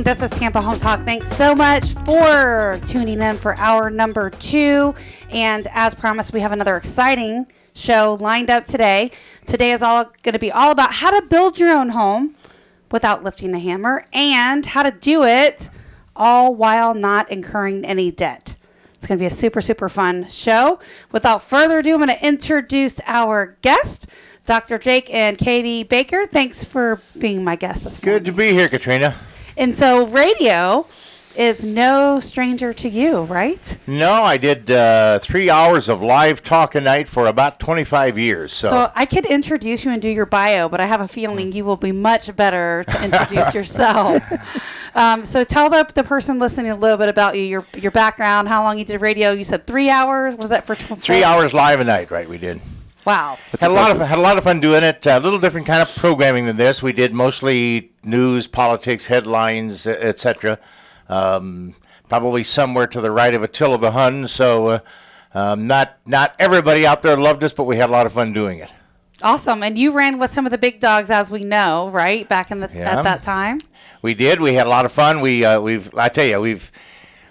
This is Tampa Home Talk. Thanks so much for tuning in for hour number 2. And as promised, we have another exciting show lined up today. Today is all going to be all about how to build your own home without lifting a hammer and how to do it all while not incurring any debt. It's going to be a super, super fun show. Without further ado, I'm going to introduce our guest, Dr. Jake and Katie Baker. Thanks for being my guest this morning. Good to be here, Katrina. And so radio is no stranger to you, right? No, I did 3 hours of live talk a night for about 25 years. So I could introduce you and do your bio, but I have a feeling you will be much better to introduce yourself. So tell the person listening a little bit about you, your background, how long you did radio. You said 3 hours. Was that for 3 hours live a night, right? We did. Wow. Had a lot of fun doing it. A little different kind of programming than this. We did mostly news, politics, headlines, etc. Probably somewhere to the right of Attila the Hun. So not everybody out there loved us, but we had a lot of fun doing it. Awesome. And you ran with some of the big dogs, as we know, right? Back at that time. We did. We had a lot of fun.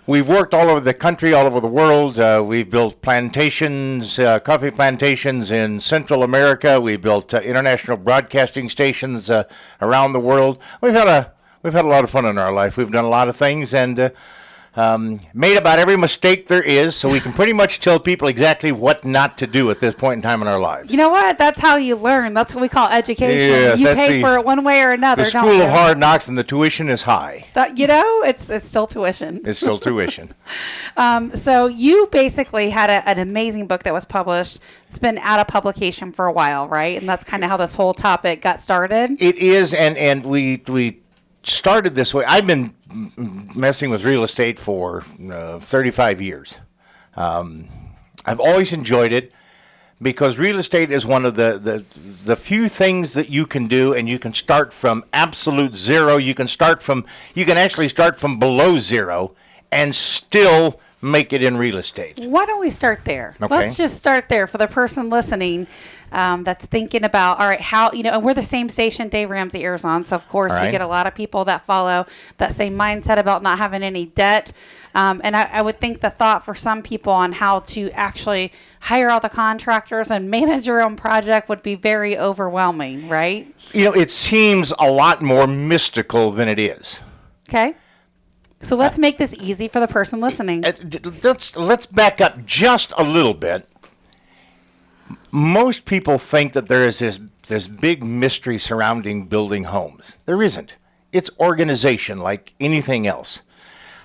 We've worked all over the country, all over the world. We've built plantations, coffee plantations in Central America. We built international broadcasting stations around the world. We've had a lot of fun in our life. We've done a lot of things and made about every mistake there is, so we can pretty much tell people exactly what not to do at this point in time in our lives. You know what? That's how you learn. That's what we call education. Yes, you pay for it one way or another. The school of hard knocks, and the tuition is high. It's still tuition. It's still tuition. So you basically had an amazing book that was published. It's been out of publication for a while, right? And that's kind of how this whole topic got started. It is, and we started this way. I've been messing with real estate for 35 years. I've always enjoyed it because real estate is one of the few things that you can do, and you can start from absolute zero. You can actually start from below zero and still make it in real estate. Why don't we start there? Okay. Let's just start there for the person listening that's thinking about, all right, how, and we're the same station Dave Ramsey airs on. So, of course, we get a lot of people that follow that same mindset about not having any debt. And I would think the thought for some people on how to actually hire all the contractors and manage your own project would be very overwhelming, right? It seems a lot more mystical than it is. Okay. So let's make this easy for the person listening. Let's back up just a little bit. Most people think that there is this big mystery surrounding building homes. There isn't. It's organization like anything else.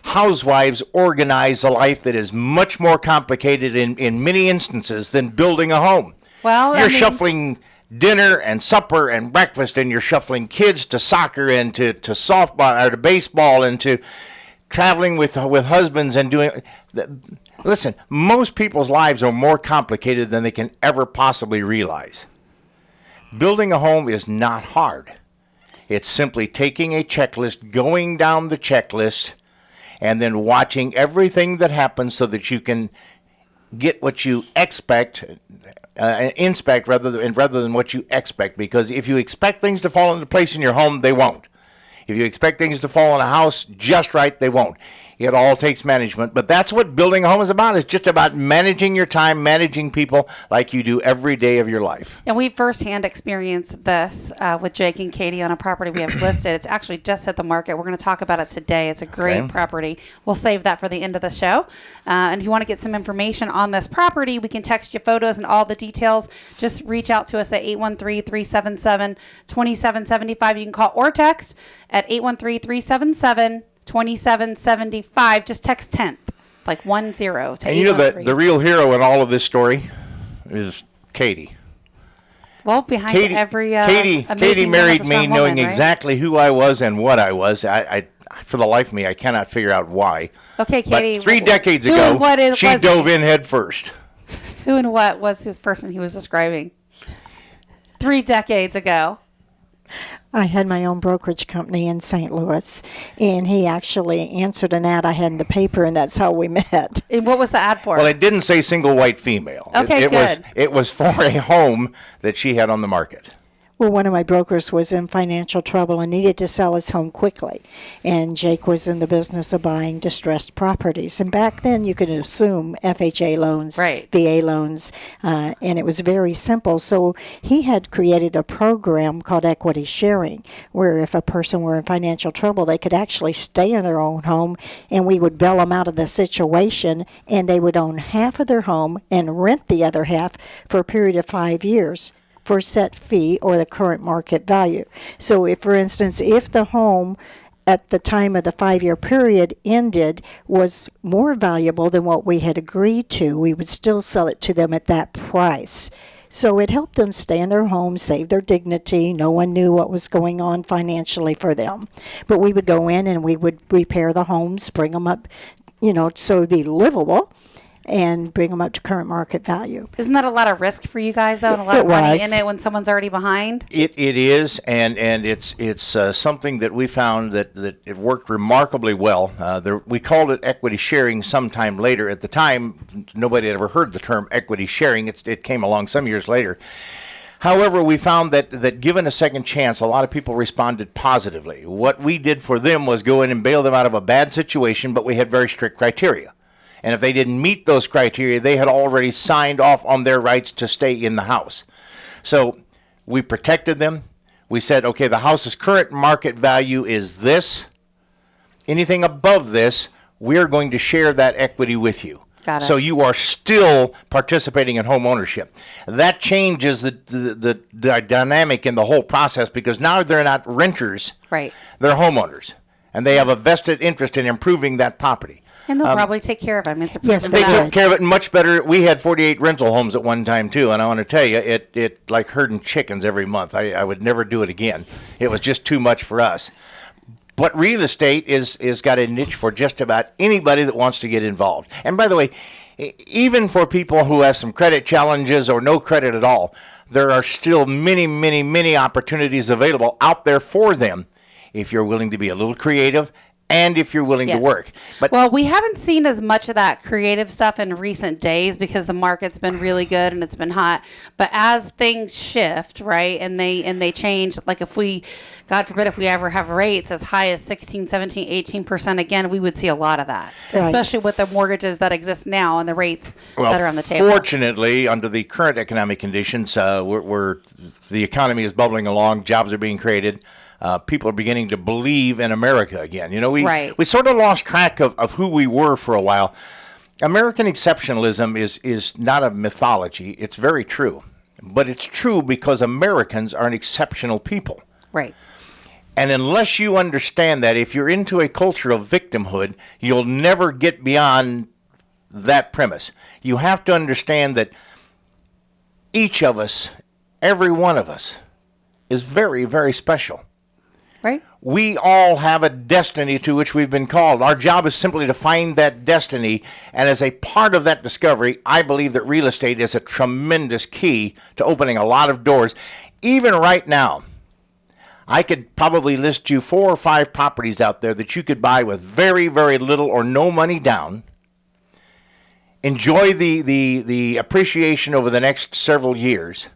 Housewives organize a life that is much more complicated in many instances than building a home. Well, you're shuffling dinner and supper and breakfast, and you're shuffling kids to soccer and to softball or to baseball and to traveling with husbands and doing. Listen, most people's lives are more complicated than they can ever possibly realize. Building a home is not hard. It's simply taking a checklist, going down the checklist, and then watching everything that happens so that you can get what you inspect rather than what you expect. Because if you expect things to fall into place in your home, they won't. If you expect things to fall in a house just right, they won't. It all takes management. But that's what building a home is about. It's just about managing your time, managing people like you do every day of your life. And we firsthand experienced this with Jake and Katie on a property we have listed. It's actually just hit the market. We're going to talk about it today. It's a great property. We'll save that for the end of the show. And if you want to get some information on this property, we can text you photos and all the details. Just reach out to us at 813-377-2775. You can call or text at 813-377-2775. Just text 10th, like 10 to 813. And the real hero in all of this story is Katie. Well, behind Katie married me knowing exactly who I was and what I was. I for the life of me, I cannot figure out why. Okay, Katie. But 3 decades ago, she dove in head first. Who and what was his person he was describing? 3 decades ago. I had my own brokerage company in St. Louis, and he actually answered an ad I had in the paper, and that's how we met. And what was the ad for? Well, it didn't say single white female. Okay, good. It was for a home that she had on the market. Well, one of my brokers was in financial trouble and needed to sell his home quickly. And Jake was in the business of buying distressed properties. And back then, you could assume FHA loans, Right. VA loans, and it was very simple. So he had created a program called equity sharing, where if a person were in financial trouble, they could actually stay in their own home, and we would bail them out of the situation, and they would own half of their home and rent the other half for a period of 5 years for a set fee or the current market value. So if, for instance, if the home at the time of the 5-year period ended was more valuable than what we had agreed to, we would still sell it to them at that price. So it helped them stay in their home, save their dignity. No one knew what was going on financially for them. But we would go in and we would repair the homes, bring them up, so it would be livable, and bring them up to current market value. Isn't that a lot of risk for you guys, though, and a lot of money in it when someone's already behind? It is, and it's something that we found that it worked remarkably well. We called it equity sharing sometime later. At the time, nobody had ever heard the term equity sharing. It came along some years later. However, we found that given a second chance, a lot of people responded positively. What we did for them was go in and bail them out of a bad situation, but we had very strict criteria. And if they didn't meet those criteria, they had already signed off on their rights to stay in the house. So we protected them. We said, okay, the house's current market value is this. Anything above this, we're going to share that equity with you. Got it. So you are still participating in home ownership. That changes the dynamic in the whole process, because now they're not renters. Right. They're homeowners. And they have a vested interest in improving that property. And they'll probably take care of it. I mean, it's a Yes, proven They Right. took care of it much better. We had 48 rental homes at one time, too, and I want to tell you, it like herding chickens every month. I would never do it again. It was just too much for us. But real estate is got a niche for just about anybody that wants to get involved. And by the way, even for people who have some credit challenges or no credit at all, there are still many, many, many opportunities available out there for them if you're willing to be a little creative and if you're willing to work. But well, we haven't seen as much of that creative stuff in recent days because the market's been really good and it's been hot. But as things shift, right, and they change, like if we, God forbid, if we ever have rates as high as 16, 17, 18% again, we would see a lot of that, Right. especially with the mortgages that exist now and the rates that are on the table. Fortunately, under the current economic conditions, the economy is bubbling along, jobs are being created. People are beginning to believe in America again. We sort of lost track of who we were for a while. American exceptionalism is not a mythology. It's very true. But it's true because Americans are an exceptional people. Right. And unless you understand that, if you're into a culture of victimhood, you'll never get beyond that premise. You have to understand that each of us, every one of us, is very, very special. Right. We all have a destiny to which we've been called. Our job is simply to find that destiny, and as a part of that discovery, I believe that real estate is a tremendous key to opening a lot of doors. Even right now, I could probably list you 4 or 5 properties out there that you could buy with very, very little or no money down, enjoy the appreciation over the next several years,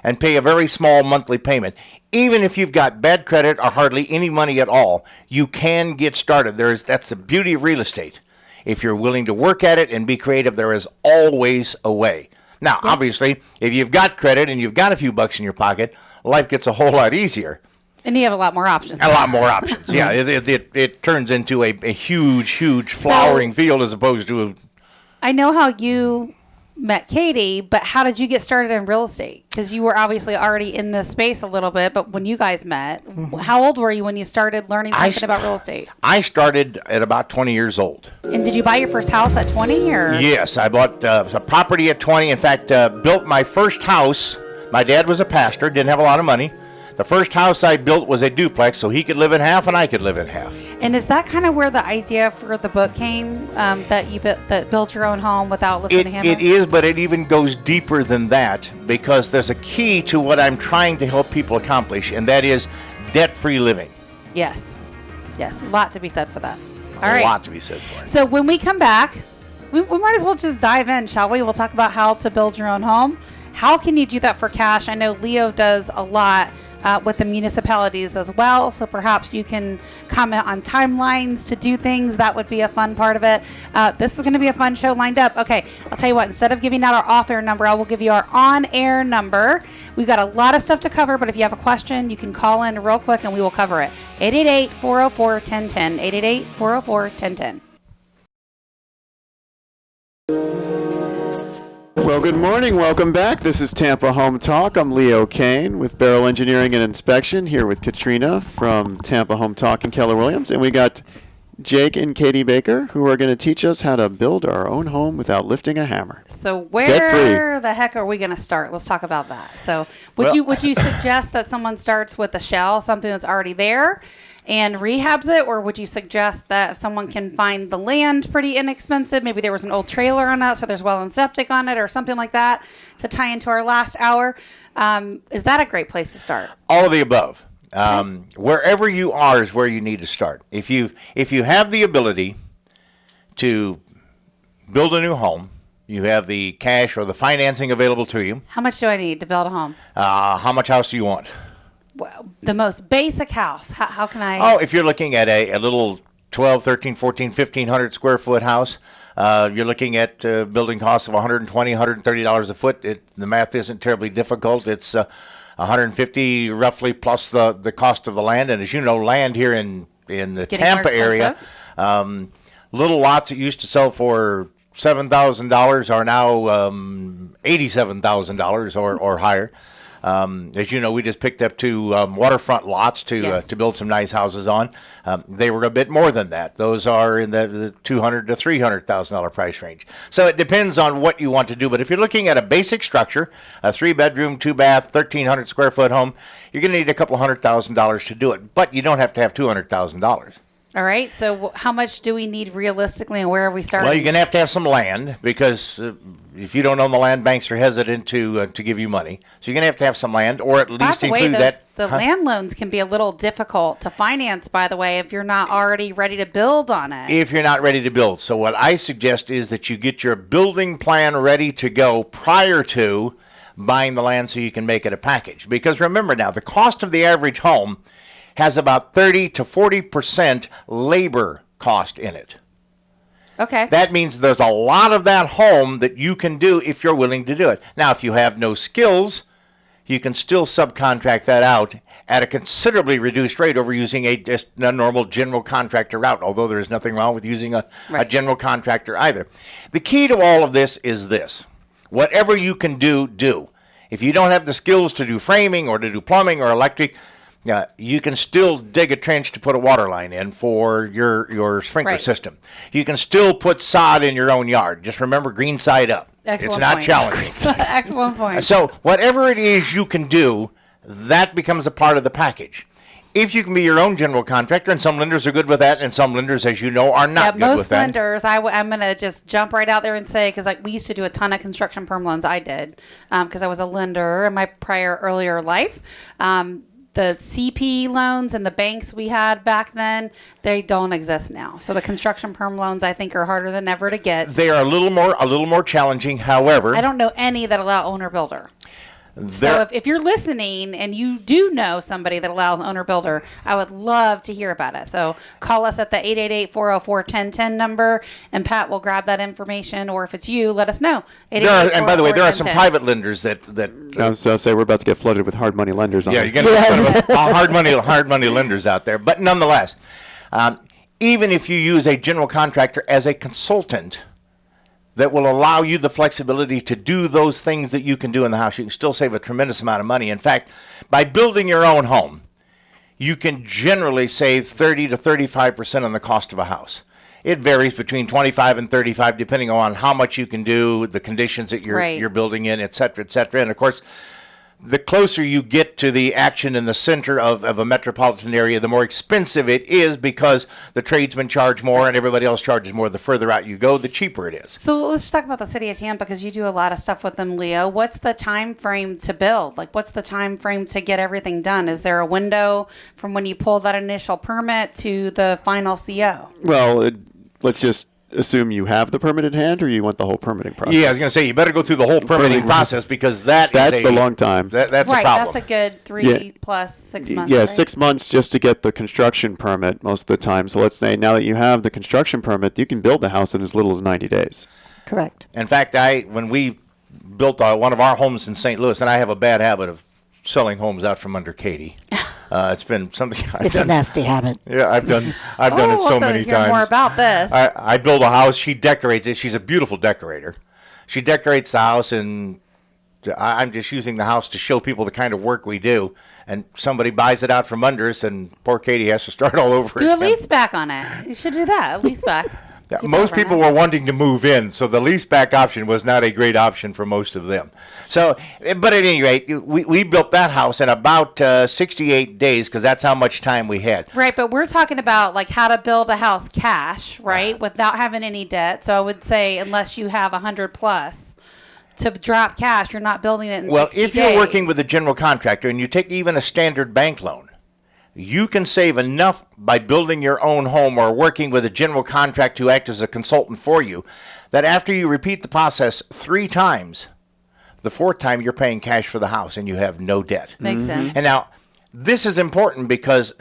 and pay a very small monthly payment. Even if you've got bad credit or hardly any money at all, you can get started. That's the beauty of real estate. If you're willing to work at it and be creative, there is always a way. Now, obviously, if you've got credit and you've got a few bucks in your pocket, life gets a whole lot easier. And you have a lot more options. A lot more options. Yeah, it turns into a huge, huge flowering field as opposed to I know how you met Katie, but how did you get started in real estate? Because you were obviously already in this space a little bit, but when you guys met, how old were you when you started learning something about real estate? I started at about 20 years old. And did you buy your first house at 20? Or? Yes, I bought a property at 20. In fact, built my first house. My dad was a pastor, didn't have a lot of money. The first house I built was a duplex, so he could live in half and I could live in half. And is that kind of where the idea for the book came, that you built your own home without lifting a hammer? It is, but it even goes deeper than that, because there's a key to what I'm trying to help people accomplish, and that is debt-free living. Yes. Yes, a lot to be said for that. All A right. lot to be said for it. So when we come back, we might as well just dive in, shall we? We'll talk about how to build your own home. How can you do that for cash? I know Leo does a lot with the municipalities as well. So perhaps you can comment on timelines to do things. That would be a fun part of it. This is going to be a fun show lined up. Okay, I'll tell you what, instead of giving out our off-air number, I will give you our on-air number. We've got a lot of stuff to cover, but if you have a question, you can call in real quick and we will cover it. 888-404-1010. 888-404-1010. Well, good morning. Welcome back. This is Tampa Home Talk. I'm Leo Kane with Barrel Engineering and Inspection here with Katrina from Tampa Home Talk and Keller Williams. And we got Jake and Katie Baker, who are going to teach us how to build our own home without lifting a hammer. So where the heck are we going to start? Let's talk about that. So would you suggest that someone starts with a shell, something that's already there, and rehabs it? Or would you suggest that if someone can find the land pretty inexpensive, maybe there was an old trailer on it, so there's well and septic on it or something like that to tie into our last hour? Is that a great place to start? All of the above. Wherever you are is where you need to start. If you have the ability to build a new home, you have the cash or the financing available to you. How much do I need to build a home? How much house do you want? Well, the most basic house. How can I? Oh, if you're looking at a little 12, 13, 14, 1,500 square foot house, you're looking at building costs of $120, $130 a foot. The math isn't terribly difficult. It's $150 roughly plus the cost of the land. And as you know, land here in the Tampa area, little lots that used to sell for $7,000 are now $87,000 or higher. As you know, we just picked up 2 waterfront lots to build some nice houses on. They were a bit more than that. Those are in the $200,000 to $300,000 price range. So it depends on what you want to do. But if you're looking at a basic structure, a 3-bedroom, 2-bath, 1,300 square foot home, you're going to need a couple $100,000 to do it. But you don't have to have $200,000. All right. So how much do we need realistically, and where are we starting? Well, you're going to have some land because if you don't own the land, banks are hesitant to give you money. So you're going to have some land, or at least include that. The land loans can be a little difficult to finance, by the way, if you're not already ready to build on it. If you're not ready to build. So what I suggest is that you get your building plan ready to go prior to buying the land so you can make it a package. Because remember now, the cost of the average home has about 30 to 40% labor cost in it. Okay. That means there's a lot of that home that you can do if you're willing to do it. Now, if you have no skills, you can still subcontract that out at a considerably reduced rate over using a normal general contractor route, although there is nothing wrong with using a general contractor either. The key to all of this is this. Whatever you can do, do. If you don't have the skills to do framing or to do plumbing or electric, you can still dig a trench to put a water line in for your sprinkler system. You can still put sod in your own yard. Just remember, green side up. Excellent it's not point. challenging. Excellent point. So whatever it is you can do, that becomes a part of the package. If you can be your own general contractor, and some lenders are good with that, and some lenders, as you know, are not good with that. Most lenders, I'm going to just jump right out there and say, because we used to do a ton of construction perm loans. I did, because I was a lender in my earlier life. The CP loans and the banks we had back then, they don't exist now. So the construction perm loans, I think, are harder than ever to get. They are a little more challenging. However, I don't know any that allow owner builder. So if you're listening and you do know somebody that allows owner builder, I would love to hear about it. So call us at the 888-404-1010 number, and Pat will grab that information. Or if it's you, let us know. And by the way, there are some private lenders that I was going to say we're about to get flooded with hard money lenders. You're going to get hard money lenders out there. But nonetheless, even if you use a general contractor as a consultant, that will allow you the flexibility to do those things that you can do in the house. You can still save a tremendous amount of money. In fact, by building your own home, you can generally save 30 to 35% on the cost of a house. It varies between 25 and 35, depending on how much you can do, the conditions that you're building in, et cetera, et cetera. And of course, the closer you get to the action in the center of a metropolitan area, the more expensive it is because the tradesmen charge more and everybody else charges more. The further out you go, the cheaper it is. So let's talk about the city of Tampa, because you do a lot of stuff with them, Leo. What's the time frame to build? What's the time frame to get everything done? Is there a window from when you pull that initial permit to the final CO? Well, let's just assume you have the permit in hand, or you want the whole permitting process? Yeah, I was going to say, you better go through the whole permitting process, because that's the long time. That's right, a problem. that's a good 3 plus 6 months. Yeah, right? 6 months just to get the construction permit most of the time. So let's say now that you have the construction permit, you can build the house in as little as 90 days. Correct. In fact, when we built one of our homes in St. Louis, and I have a bad habit of selling homes out from under Katie. It's been something It's a nasty habit. Yeah, I've done it so many times. More about this. I build a house. She decorates it. She's a beautiful decorator. She decorates the house, and I'm just using the house to show people the kind of work we do. And somebody buys it out from under us, and poor Katie has to start all over Do again. a lease back on it. You should do that. A lease back. Most people were wanting to move in, so the lease back option was not a great option for most of them. So, but at any rate, we built that house in about 68 days, because that's how much time we had. Right, but we're talking about like how to build a house cash, right, without having any debt. So I would say unless you have 100 plus to drop cash, you're not building it in 60 if you're days. working with a general contractor and you take even a standard bank loan, you can save enough by building your own home or working with a general contractor to act as a consultant for you, that after you repeat the process 3 times, the 4th time you're paying cash for the house and you have no debt. Makes sense. And now, this is important because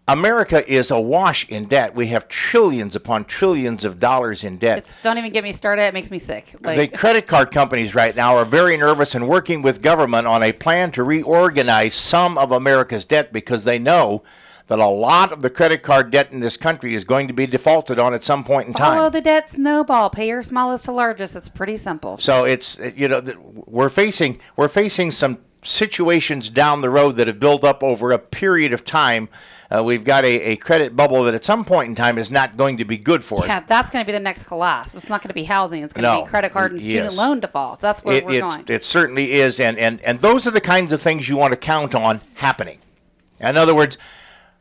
America is awash in debt. We have trillions upon trillions of dollars in debt. Don't even get me started. It makes me sick. The credit card companies right now are very nervous and working with government on a plan to reorganize some of America's debt, because they know that a lot of the credit card debt in this country is going to be defaulted on at some point in time. Follow the debt snowball. Pay your smallest to largest. It's pretty simple. So it's, we're facing some situations down the road that have built up over a period of time. We've got a credit bubble that at some point in time is not going to be good for us. Yeah, that's going to be the next collapse. It's not going to be housing. It's going to be credit card and student loan defaults. That's where we're going. It certainly is. And those are the kinds of things you want to count on happening. In other words,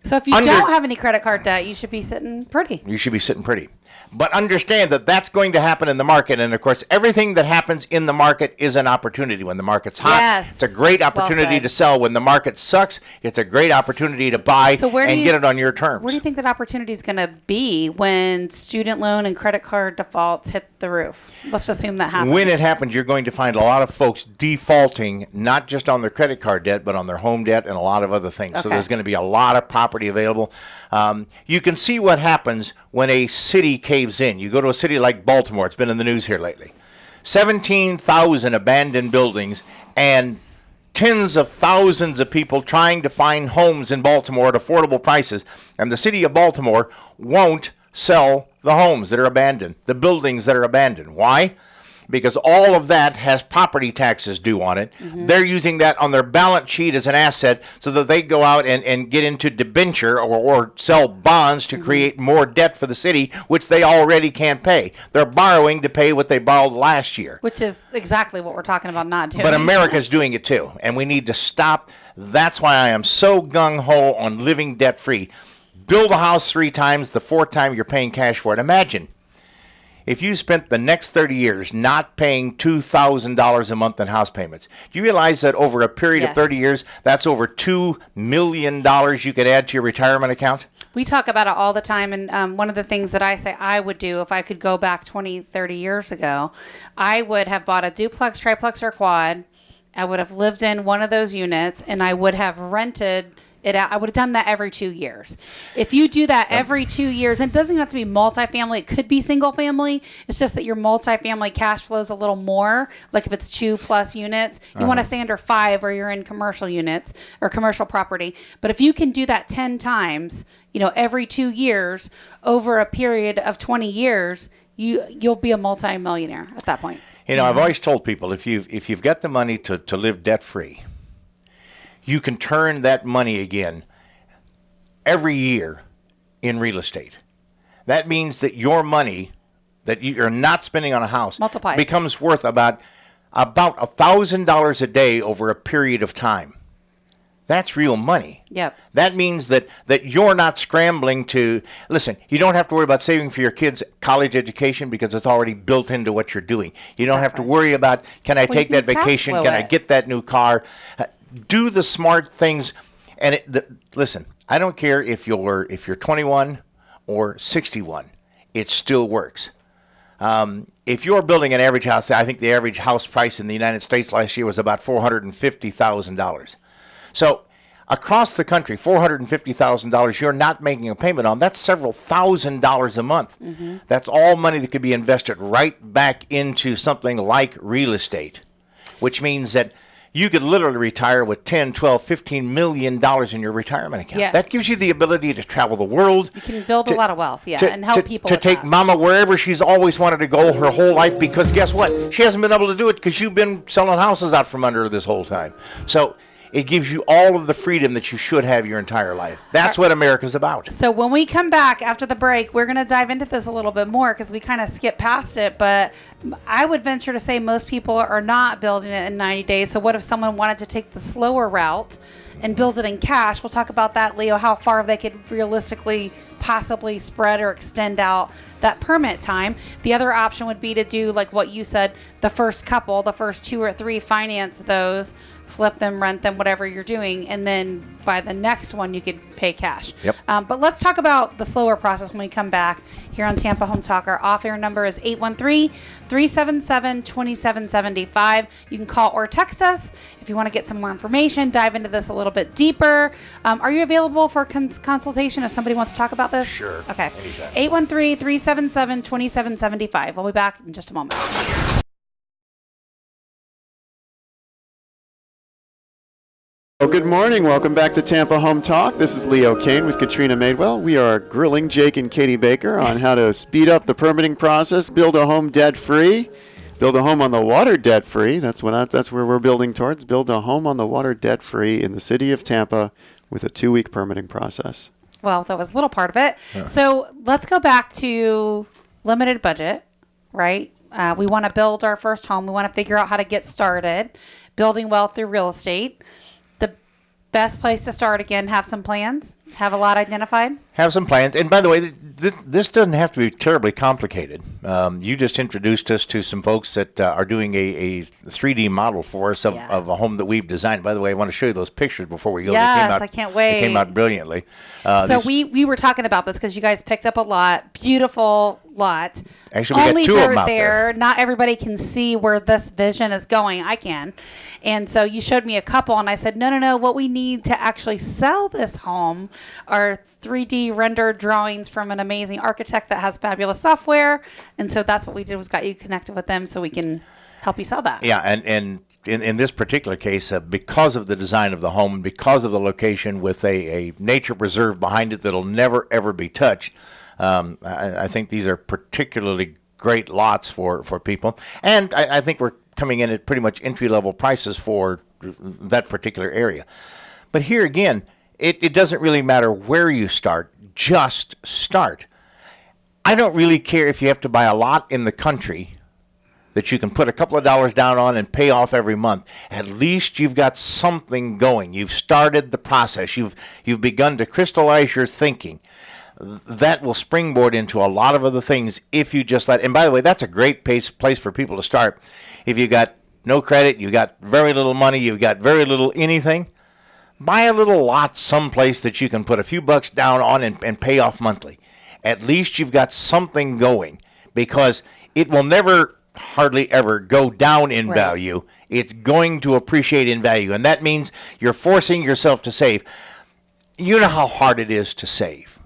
so if you don't have any credit card debt, you should be sitting pretty. You should be sitting pretty. But understand that that's going to happen in the market. And, of course, everything that happens in the market is an opportunity. When the market's hot, it's a great opportunity to sell. When the market sucks, it's a great opportunity to buy and get it on your terms. Where do you think that opportunity is going to be when student loan and credit card defaults hit the roof? Let's just assume that happens. When it happens, you're going to find a lot of folks defaulting, not just on their credit card debt, but on their home debt and a lot of other things. Okay. So there's going to be a lot of property available. You can see what happens when a city caves in. You go to a city like Baltimore. It's been in the news here lately. 17,000 abandoned buildings and tens of thousands of people trying to find homes in Baltimore at affordable prices. And the city of Baltimore won't sell the homes that are abandoned, the buildings that are abandoned. Why? Because all of that has property taxes due on it. Mm-hmm. They're using that on their balance sheet as an asset so that they go out and get into debenture or sell bonds to create more debt for the city, which they already can't pay. They're borrowing to pay what they borrowed last year. Which is exactly what we're talking about not doing. But America's doing it too, and we need to stop. That's why I am so gung-ho on living debt-free. Build a house 3 times, the 4th time you're paying cash for it. Imagine if you spent the next 30 years not paying $2,000 a month in house payments. Do you realize that over a period of 30 years, that's over $2 million you could add to your retirement account? We talk about it all the time, and one of the things that I say I would do if I could go back 20, 30 years ago, I would have bought a duplex, triplex, or quad. I would have lived in one of those units, and I would have rented it out. I would have done that every 2 years. If you do that every 2 years, and it doesn't even have to be multifamily, it could be single family. It's just that your multifamily cash flows a little more. Like if it's 2+ units, you want to stay under 5 or you're in commercial units or commercial property. But if you can do that 10 times, every 2 years over a period of 20 years, you'll be a multimillionaire at that point. I've always told people if you've got the money to live debt free, you can turn that money again every year in real estate. That means that your money that you're not spending on a house multiplies, becomes worth about $1,000 a day over a period of time. That's real money. Yep. That means that you're not scrambling to, listen, you don't have to worry about saving for your kids' college education because it's already built into what you're doing. You don't have to worry about, can I take that vacation? Can I get that new car? Do the smart things. And listen, I don't care if you're 21 or 61. It still works. If you're building an average house, I think the average house price in the United States last year was about $450,000. So across the country, $450,000 you're not making a payment on. That's several $1,000s a month. That's all money that could be invested right back into something like real estate, which means that you could literally retire with $10, $12, $15 million in your retirement account. Yes. That gives you the ability to travel the world. You can build a lot of wealth, and help people To with take that. mama wherever she's always wanted to go her whole life, because guess what? She hasn't been able to do it because you've been selling houses out from under her this whole time. So it gives you all of the freedom that you should have your entire life. That's what America's about. So when we come back after the break, we're going to dive into this a little bit more because we kind of skipped past it. But I would venture to say most people are not building it in 90 days. So what if someone wanted to take the slower route and build it in cash? We'll talk about that, Leo, how far they could realistically possibly spread or extend out that permit time. The other option would be to do like what you said, the first 2 or 3, finance those, flip them, rent them, whatever you're doing, and then by the next one you could pay cash. Yep. But let's talk about the slower process when we come back here on Tampa Home Talk. Our off-air number is 813-377-2775. You can call or text us if you want to get some more information, dive into this a little bit deeper. Are you available for consultation if somebody wants to talk about this? Sure. Okay. Anytime. 813-377-2775. We'll be back in just a moment. Well, good morning. Welcome back to Tampa Home Talk. This is Leo Kane with Katrina Madewell. We are grilling Jake and Katie Baker on how to speed up the permitting process, build a home debt-free, build a home on the water debt-free. That's where we're building towards. Build a home on the water debt-free in the city of Tampa with a 2-week permitting process. Well, that was a little part of it. Yeah. So let's go back to limited budget, right? We want to build our first home. We want to figure out how to get started building wealth through real estate. Best place to start, again, have some plans, have a lot identified. Have some plans. And by the way, this doesn't have to be terribly complicated. You just introduced us to some folks that are doing a 3D model for us of a home that we've designed. By the way, I want to show you those pictures before we go. Yes, I can't wait. They came out brilliantly. So we were talking about this because you guys picked up a lot. Beautiful lot. Actually, we Only got 2 of them dirt out there. Not everybody can see where this vision is going. I can. And so you showed me a couple, and I said, no. What we need to actually sell this home are 3D rendered drawings from an amazing architect that has fabulous software. And so that's what we did, was got you connected with them so we can help you sell that. Yeah, and in this particular case, because of the design of the home, because of the location with a nature preserve behind it that'll never, ever be touched, I think these are particularly great lots for people. And I think we're coming in at pretty much entry-level prices for that particular area. But here again, it doesn't really matter where you start, just start. I don't really care if you have to buy a lot in the country that you can put a couple of dollars down on and pay off every month. At least you've got something going. You've started the process. You've begun to crystallize your thinking. That will springboard into a lot of other things if you just let. And by the way, that's a great place for people to start. If you got no credit, you got very little money, you've got very little anything, buy a little lot someplace that you can put a few bucks down on and pay off monthly. At least you've got something going, because it will never, hardly ever go down in value. It's going to appreciate in value, and that means you're forcing yourself to save. You know how hard it is to save.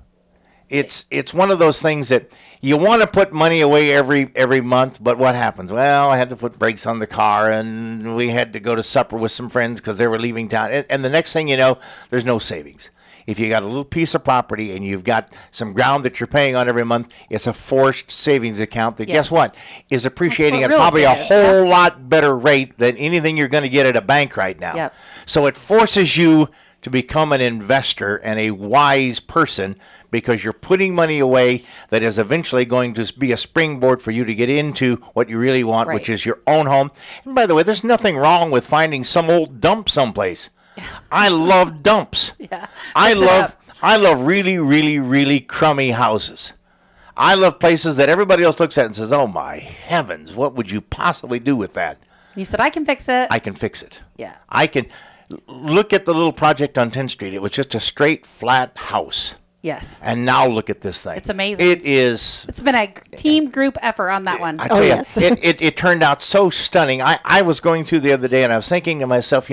It's one of those things that you want to put money away every month, but what happens? Well, I had to put brakes on the car, and we had to go to supper with some friends because they were leaving town. And the next thing you know, there's no savings. If you got a little piece of property and you've got some ground that you're paying on every month, it's a forced savings account that, guess what, is appreciating at probably a whole lot better rate than anything you're going to get at a bank right now. Yep. So it forces you to become an investor and a wise person, because you're putting money away that is eventually going to be a springboard for you to get into what you really want, which is your own home. And by the way, there's nothing wrong with finding some old dump someplace. I love dumps. I love really, really, really crummy houses. I love places that everybody else looks at and says, oh my heavens, what would you possibly do with that? You said, I can fix it. I can fix it. Yeah. I can. Look at the little project on 10th Street. It was just a straight, flat house. Yes. And now look at this thing. It's amazing. It is. It's been a team group effort on that one. I tell you, yes. it turned out so stunning. I was going through the other day and I was thinking to myself,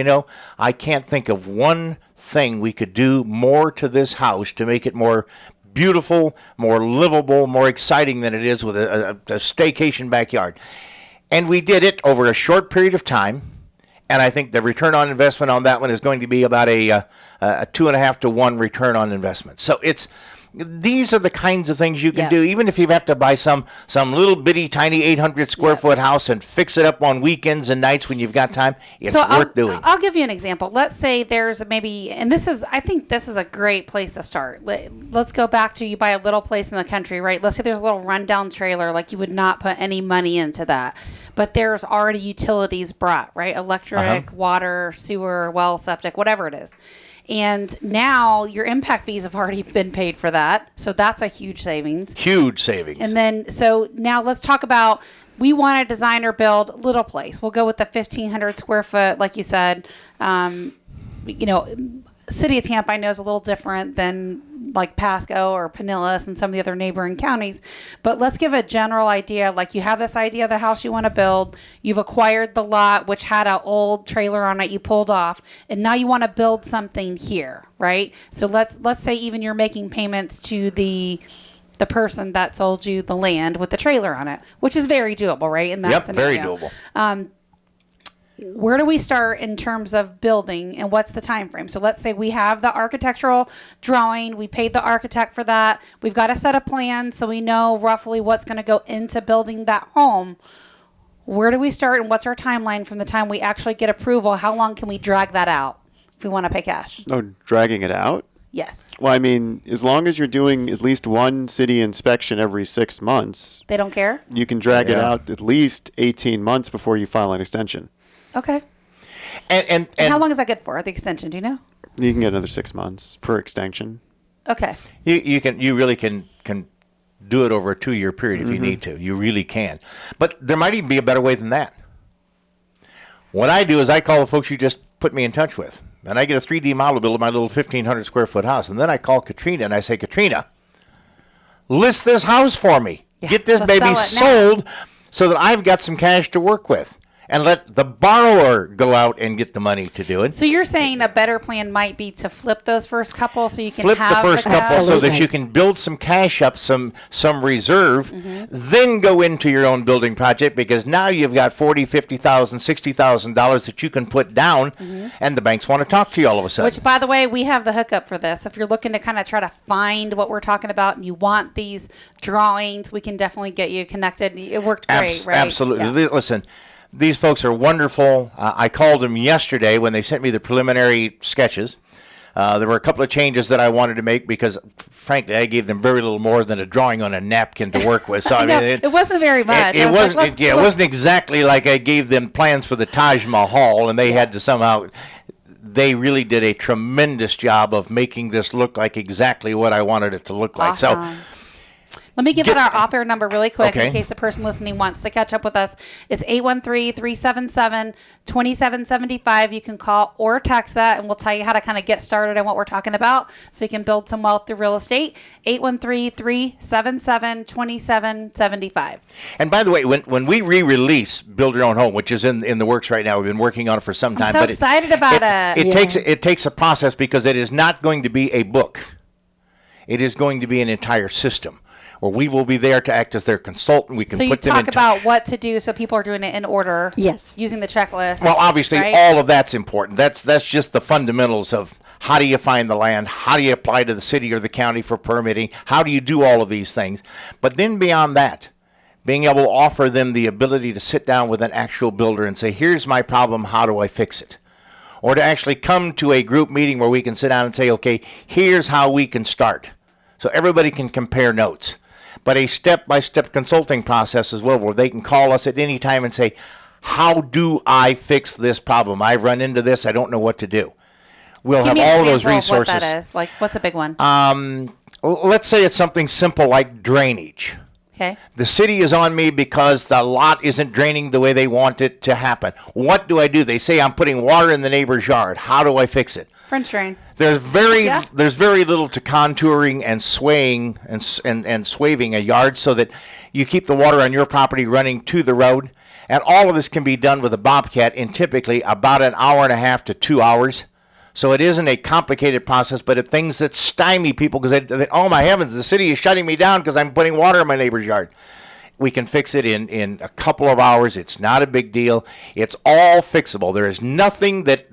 I can't think of one thing we could do more to this house to make it more beautiful, more livable, more exciting than it is with a staycation backyard. And we did it over a short period of time. And I think the return on investment on that one is going to be about a 2.5 to 1 return on investment. So these are the kinds of things you can do, even if you have to buy some little bitty tiny 800 square foot house and fix it up on weekends and nights when you've got time. It's worth doing. I'll give you an example. Let's say there's maybe, and I think this is a great place to start. Let's go back to you buy a little place in the country, right? Let's say there's a little rundown trailer, like you would not put any money into that. But there's already utilities brought, right? Electric, water, sewer, well, septic, whatever it is. And now your impact fees have already been paid for that. So that's a huge savings. Huge savings. And then, so now let's talk about, we want to design or build little place. We'll go with the 1,500 square foot, like you said. City of Tampa, I know, is a little different than like Pasco or Pinellas and some of the other neighboring counties. But let's give a general idea. Like, you have this idea of the house you want to build. You've acquired the lot, which had an old trailer on it you pulled off. And now you want to build something here, right? So let's say even you're making payments to the person that sold you the land with the trailer on it, which is very doable, right? In that scenario. Very doable. Where do we start in terms of building, and what's the time frame? So let's say we have the architectural drawing. We paid the architect for that. We've got a set of plans, so we know roughly what's going to go into building that home. Where do we start, and what's our timeline from the time we actually get approval? How long can we drag that out if we want to pay cash? Oh, dragging it out? Yes. Well, I mean, as long as you're doing at least one city inspection every 6 months, They don't care? you can drag it out at least 18 months before you file an extension. Okay. And how long is that good for, the extension? Do you know? You can get another 6 months per extension. Okay. you really can do it over a 2-year period if you need to. You really can. But there might even be a better way than that. What I do is I call the folks you just put me in touch with, and I get a 3D model build of my little 1,500 square foot house, and then I call Katrina and I say, Katrina, list this house for me. Yeah, Get this let's baby sell it now. sold so that I've got some cash to work with. And let the borrower go out and get the money to do it. So you're saying a better plan might be to flip those first couple so you can Flip have the first couple cash? so that Absolutely. you can build some cash up, some reserve, then go into your own building project, because now you've got $40,000, $50,000, $60,000 that you can put down, and the banks want to talk to you all of a sudden. Which, by the way, we have the hookup for this. If you're looking to kind of try to find what we're talking about and you want these drawings, we can definitely get you connected. It worked great, right? Absolutely. Yeah. Listen, these folks are wonderful. I called them yesterday when they sent me the preliminary sketches. There were a couple of changes that I wanted to make because, frankly, I gave them very little more than a drawing on a napkin to work with. So I No, mean, it wasn't very much. It I was wasn't. like, It wasn't exactly like I gave them plans for the Taj Mahal, and they had to somehow. They really did a tremendous job of making this look like exactly what I wanted it to look like. So. Awesome. Let me give out our off-air number really quick Okay. in case the person listening wants to catch up with us. It's 813-377-2775. You can call or text that, and we'll tell you how to kind of get started on what we're talking about so you can build some wealth through real estate. 813-377-2775. And by the way, when we re-release Build Your Own Home, which is in the works right now, we've been working on it for some time. so excited about it. It takes a process because it is not going to be a book. It is going to be an entire system where we will be there to act as their consultant. We can So you put them in talk about what to do so people are doing it in order. Yes. Using the checklist. Well, obviously, right? all of that's important. That's just the fundamentals of how do you find the land? How do you apply to the city or the county for permitting? How do you do all of these things? But then beyond that, being able to offer them the ability to sit down with an actual builder and say, here's my problem, how do I fix it? Or to actually come to a group meeting where we can sit down and say, okay, here's how we can start. So everybody can compare notes. But a step-by-step consulting process as well, where they can call us at any time and say, how do I fix this problem? I've run into this. I don't know what to do. We'll Give have me an all of those example of resources. what that is. Like, what's a big one? Let's say it's something simple like drainage. Okay. The city is on me because the lot isn't draining the way they want it to happen. What do I do? They say I'm putting water in the neighbor's yard. How do I fix it? French drain. There's very little to contouring and swaying and swaving a yard so that you keep the water on your property running to the road. And all of this can be done with a Bobcat in typically about an hour and a half to 2 hours. So it isn't a complicated process, but it's things that stymie people because they think, oh my heavens, the city is shutting me down because I'm putting water in my neighbor's yard. We can fix it in a couple of hours. It's not a big deal. It's all fixable. There is nothing that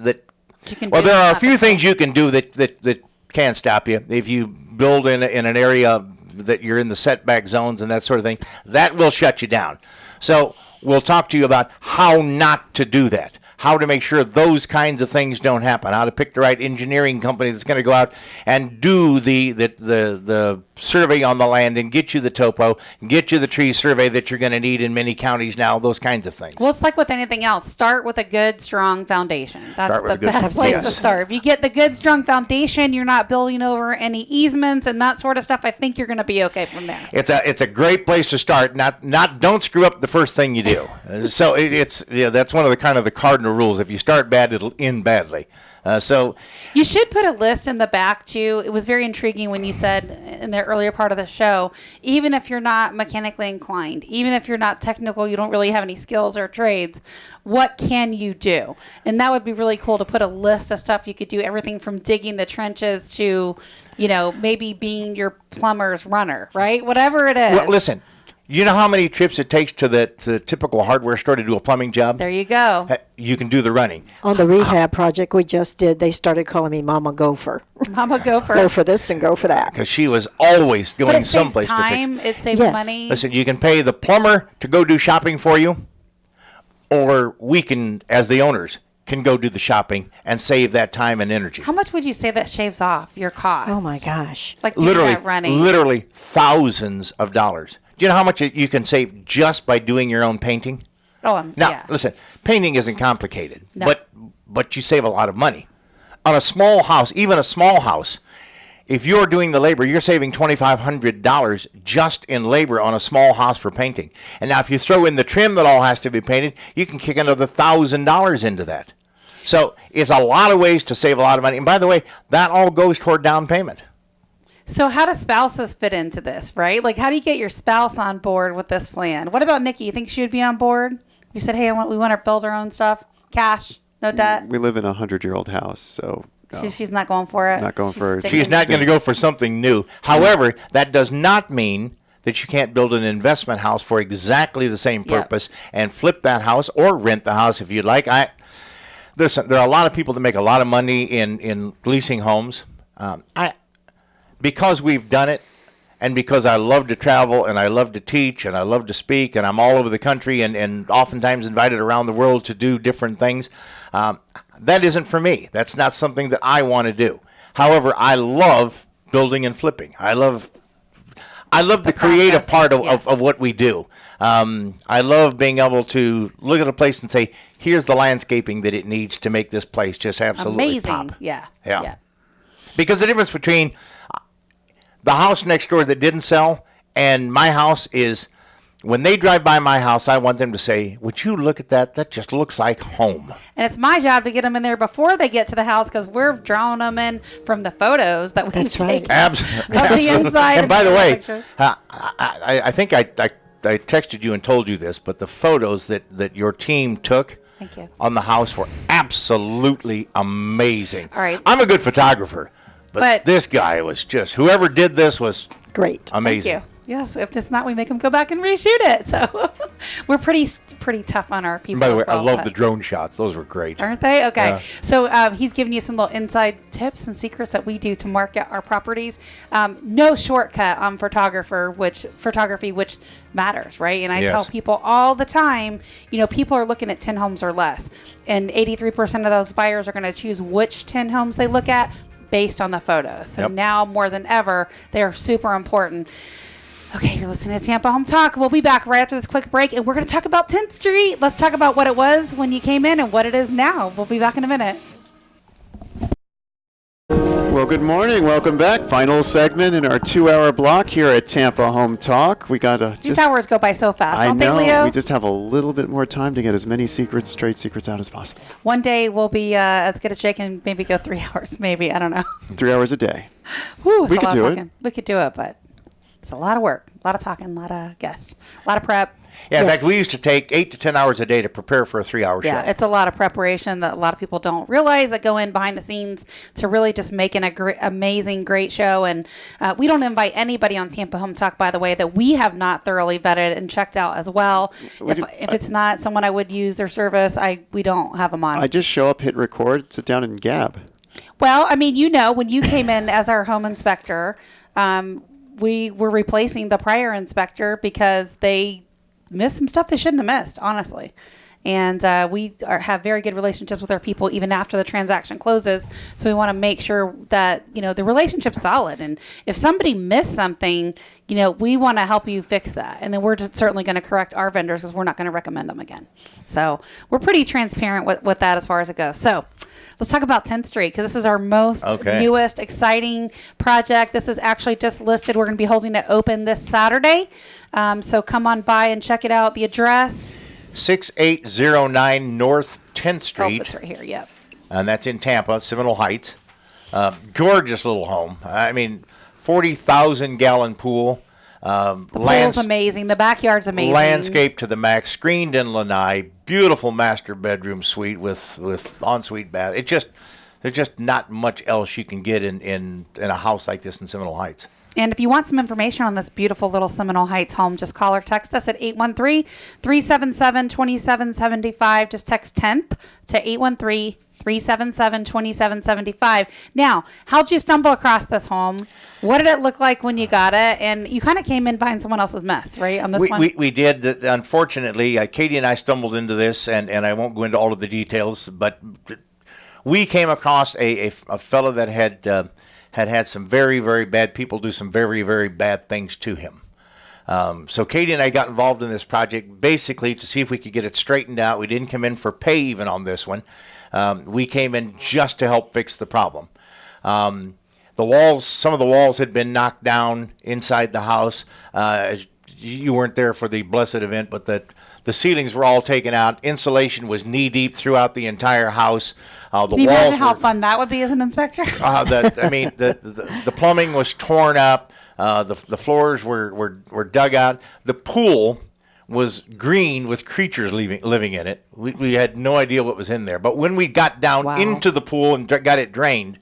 you can well, do there are a not few fixable. things you can do that can stop you. If you build in an area that you're in the setback zones and that sort of thing, that will shut you down. So we'll talk to you about how not to do that, how to make sure those kinds of things don't happen, how to pick the right engineering company that's going to go out and do the survey on the land and get you the topo, get you the tree survey that you're going to need in many counties now, those kinds of things. Well, it's like with anything else. Start with a good, strong foundation. That's Start with the a good best foundation. place to Yes. start. If you get the good, strong foundation, you're not building over any easements and that sort of stuff, I think you're going to be okay from there. It's a great place to start. Not don't screw up the first thing you do. So that's one of the cardinal rules. If you start bad, it'll end badly. So You should put a list in the back, too. It was very intriguing when you said in the earlier part of the show, even if you're not mechanically inclined, even if you're not technical, you don't really have any skills or trades, what can you do? And that would be really cool to put a list of stuff you could do, everything from digging the trenches to, maybe being your plumber's runner, right? Whatever it is. well, listen, you know how many trips it takes to the typical hardware store to do a plumbing job? There you go. You can do the running. On the rehab project we just did, they started calling me Mama Gopher. Mama Gopher. Go for this and go for that. Because she was always But going it saves someplace to fix time. it. It saves Yes. money. Listen, you can pay the plumber to go do shopping for you, or we can, as the owners, can go do the shopping and save that time and energy. How much would you say that shaves off your cost? Oh my gosh. Like doing that running. Literally thousands of dollars. Do you know how much you can save just by doing your own painting? Oh, Now, yeah. listen, painting isn't complicated, No. but you save a lot of money. On a small house, even a small house, if you're doing the labor, you're saving $2,500 just in labor on a small house for painting. And now if you throw in the trim that all has to be painted, you can kick another $1,000 into that. So it's a lot of ways to save a lot of money. And by the way, that all goes toward down payment. So how do spouses fit into this, right? Like, how do you get your spouse on board with this plan? What about Nikki? You think she would be on board? You said, hey, we want to build our own stuff. Cash, no debt. We live in a 100-year-old house, so no. She's not going for it. Not going for it. sticking- She's not going to go for something new. However, that does not mean that you can't build an investment house for exactly the same Yep. purpose and flip that house or rent the house if you'd like. There are a lot of people that make a lot of money in leasing homes. Because we've done it, and because I love to travel and I love to teach and I love to speak and I'm all over the country and oftentimes invited around the world to do different things, that isn't for me. That's not something that I want to do. However, I love building and flipping. I love the creative part of what we do. I love being able to look at a place and say, here's the landscaping that it needs to make this place just absolutely Amazing. pop. Yeah. Because the difference between the house next door that didn't sell and my house is, when they drive by my house, I want them to say, would you look at that? That just looks like home. And it's my job to get them in there before they get to the house because we're drawing them in from the photos that we've That's right. taken. Absolutely. inside And by the and the way, pictures. I think I texted you and told you this, but the photos that your team took Thank you. on the house were absolutely amazing. All right. I'm a good photographer, but But- this guy was just, whoever did this was Great. amazing. Thank you. Yes, if it's not, we make them go back and reshoot it. So we're pretty tough on our people. And by the way, as well, I love but- the drone shots. Those were great. Aren't they? Okay. Yeah. So he's giving you some little inside tips and secrets that we do to market our properties. No shortcut on photography, which matters, right? And I Yes. tell people all the time, people are looking at 10 homes or less. And 83% of those buyers are going to choose which 10 homes they look at based on the photos. So Yep. now more than ever, they are super important. Okay, you're listening to Tampa Home Talk. We'll be back right after this quick break, and we're going to talk about 10th Street. Let's talk about what it was when you came in and what it is now. We'll be back in a minute. Well, good morning. Welcome back. Final segment in our 2-hour block here at Tampa Home Talk. We got a These hours go by so fast, don't I know. they, Leo? We just have a little bit more time to get as many trade secrets out as possible. One day we'll be as good as Jake and maybe go 3 hours, maybe. I don't know. 3 hours a day. Whew, We could do it. talking. We could do it, but it's a lot of work, a lot of talking, a lot of guests, a lot of prep. Yeah, in Yes. fact, we used to take 8 to 10 hours a day to prepare for a 3-hour Yeah, show. it's a lot of preparation that a lot of people don't realize that go in behind the scenes to really just making a amazing, great show. And we don't invite anybody on Tampa Home Talk, by the way, that we have not thoroughly vetted and checked out as well. If it's not someone I would use their service, we don't have them on. I just show up, hit record, sit down, and gab. Well, I mean, when you came in as our home inspector, we were replacing the prior inspector because they missed some stuff they shouldn't have missed, honestly. And we have very good relationships with our people even after the transaction closes. So we want to make sure that, the relationship's solid. And if somebody missed something, we want to help you fix that. And then we're just certainly going to correct our vendors because we're not going to recommend them again. So we're pretty transparent with that as far as it goes. So let's talk about 10th Street because this is our most newest, exciting project. This is actually just listed. We're going to be holding it open this Saturday. So come on by and check it out. The address... 6809 North 10th Street. Oh, it's right here, yep. And that's in Tampa, Seminole Heights. Gorgeous little home. I mean, 40,000-gallon pool. The pool's amazing. The backyard's amazing. Landscape to the max, screened in lanai, beautiful master bedroom suite with ensuite bath. There's just not much else you can get in a house like this in Seminole Heights. And if you want some information on this beautiful little Seminole Heights home, just call or text us at 813-377-2775. Just text TEMP to 813-377-2775. Now, how'd you stumble across this home? What did it look like when you got it? And you kind of came in behind someone else's mess, right, on this one? We did. Unfortunately, Katie and I stumbled into this, and I won't go into all of the details, but we came across a fellow that had some very, very bad people do some very, very bad things to him. So Katie and I got involved in this project basically to see if we could get it straightened out. We didn't come in for pay even on this one. We came in just to help fix the problem. Some of the walls had been knocked down inside the house. You weren't there for the blessed event, but the ceilings were all taken out. Insulation was knee-deep throughout the entire house. Can you imagine how fun that would be as an inspector? The plumbing was torn up. The floors were dug out. The pool was green with creatures living in it. We had no idea what was in there. But when we got down into the pool and got it drained,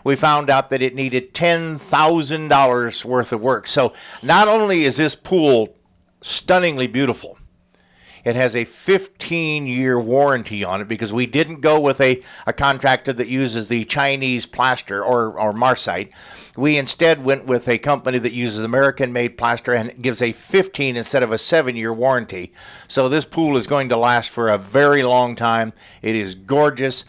we found out that it needed $10,000 worth of work. So not only is this pool stunningly beautiful, it has a 15-year warranty on it because we didn't go with a contractor that uses the Chinese plaster or Marcite. We instead went with a company that uses American-made plaster and gives a 15 instead of a 7-year warranty. So this pool is going to last for a very long time. It is gorgeous.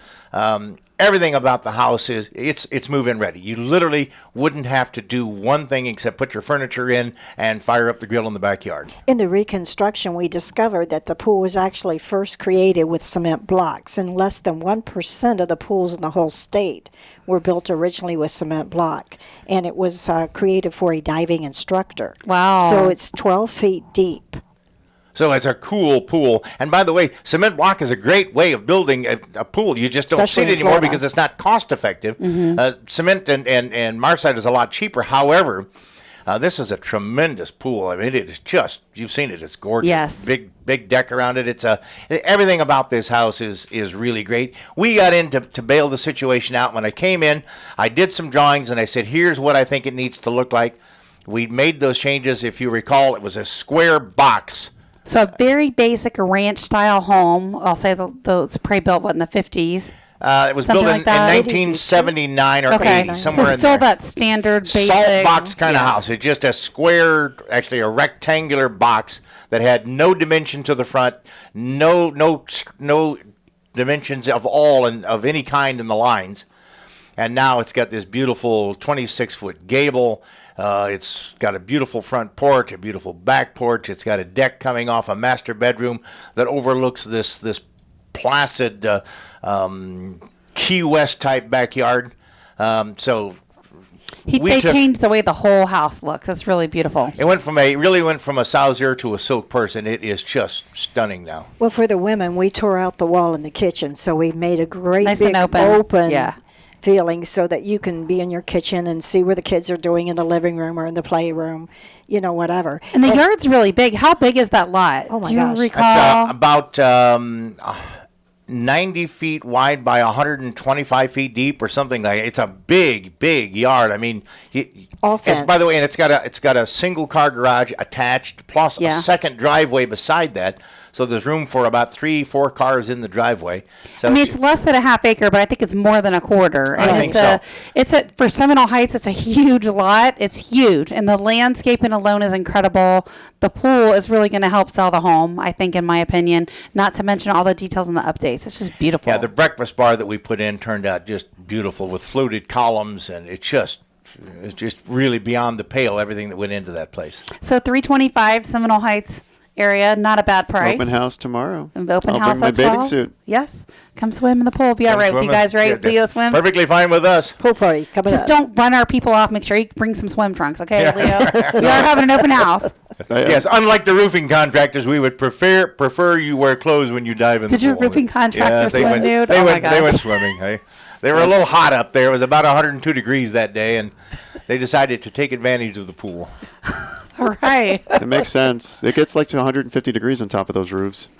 Everything about the house it's move-in ready. You literally wouldn't have to do one thing except put your furniture in and fire up the grill in the backyard. In the reconstruction, we discovered that the pool was actually first created with cement blocks, and less than 1% of the pools in the whole state were built originally with cement block, and it was created for a diving instructor. Wow. So it's 12 feet deep. So it's a cool pool. And by the way, cement block is a great way of building a pool. You just don't see Especially it in anymore Florida. because it's not cost effective. Cement and Marcite is a lot cheaper. However, this is a tremendous pool. I mean, it is just, you've seen it, it's gorgeous. Yes. Big deck around it. Everything about this house is really great. We got in to bail the situation out. When I came in, I did some drawings and I said, here's what I think it needs to look like. We made those changes. If you recall, it was a square box. So a very basic ranch-style home. I'll say it's probably built, in the 50s? It was Something built like in that? 1979 or 80, somewhere so in still there. that standard basic Salt box kind of house. It's just a square, actually a rectangular box that had no dimension to the front, no dimensions of any kind in the lines. And now it's got this beautiful 26-foot gable. It's got a beautiful front porch, a beautiful back porch. It's got a deck coming off a master bedroom that overlooks this placid Key West type backyard. So They changed the way the whole house looks. It's really beautiful. It really went from a Sauser to a silk purse, and it is just stunning now. Well, for the women, we tore out the wall in the kitchen, so we made a great Nice big and open yeah. feeling so that you can be in your kitchen and see where the kids are doing in the living room or in the playroom, whatever. And the yard's really big. How big is that lot? Oh, my Do you gosh. recall? That's about 90 feet wide by 125 feet deep or something like that. It's a big yard. I mean, All it's, fenced. by the way, and it's got a single car garage attached plus a second driveway beside that. So there's room for about 3-4 cars in the driveway. So I mean, it's less than a half acre, but I think it's more than a quarter. I think so. For Seminole Heights, it's a huge lot. It's huge. And the landscaping alone is incredible. The pool is really going to help sell the home, I think, in my opinion, not to mention all the details and the updates. It's just beautiful. Yeah, the breakfast bar that we put in turned out just beautiful with fluted columns, and it's just really beyond the pale, everything that went into that place. So $325 Seminole Heights area, not a bad price. Open house tomorrow. And open I'll house bring my as bathing well. suit. Yes. Come swim in the pool. Be all right with you guys, right? Yeah, Leo swim? Perfectly fine with us. Pool party coming Just up. don't run our people off. Make sure you bring some swim trunks, okay, Leo? We are having an open house. Yes, unlike the roofing contractors, we would prefer you wear clothes when you dive in the pool. Did your roofing contractor swim, dude? They Oh, my went, they gosh. went swimming. They were a little hot up there. It was about 102 degrees that day, and they decided to take advantage of the pool. All right. It makes sense. It gets like to 150 degrees on top of those roofs.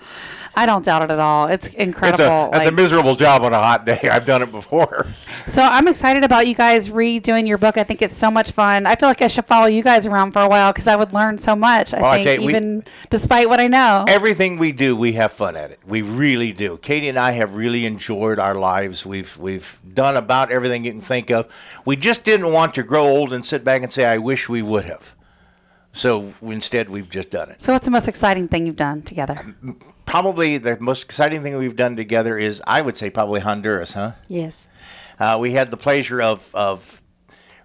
I don't doubt it at all. It's incredible. That's a miserable job on a hot day. I've done it before. So I'm excited about you guys redoing your book. I think it's so much fun. I feel like I should follow you guys around for a while because I would learn so much. I think, even despite what I know. Everything we do, we have fun at it. We really do. Katie and I have really enjoyed our lives. We've done about everything you can think of. We just didn't want to grow old and sit back and say, I wish we would have. So instead, we've just done it. So what's the most exciting thing you've done together? Probably the most exciting thing we've done together is, I would say, probably Honduras, huh? Yes. We had the pleasure of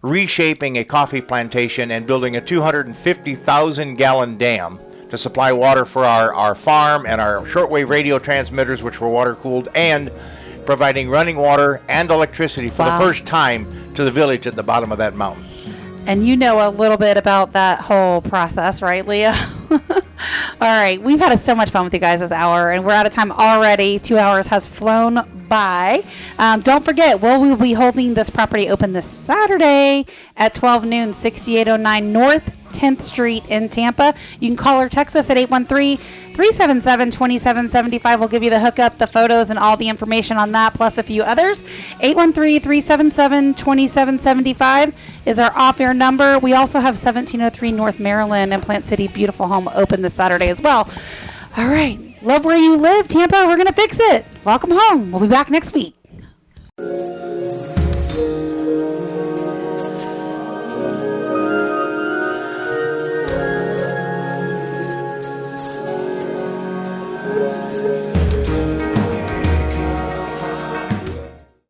reshaping a coffee plantation and building a 250,000-gallon dam to supply water for our farm and our shortwave radio transmitters, which were water-cooled, and providing running water and electricity for the first time to the village at the bottom of that mountain. And you know a little bit about that whole process, right, Leah? All right. We've had so much fun with you guys this hour, and we're out of time already. 2 hours has flown by. Don't forget, we'll be holding this property open this Saturday at 12 noon, 6809 North 10th Street in Tampa. You can call or text us at 813-377-2775. We'll give you the hookup, the photos, and all the information on that, plus a few others. 813-377-2775 is our off-air number. We also have 1703 North Maryland and Plant City Beautiful Home open this Saturday as well. All right. Love where you live, Tampa. We're going to fix it. Welcome home. We'll be back next week.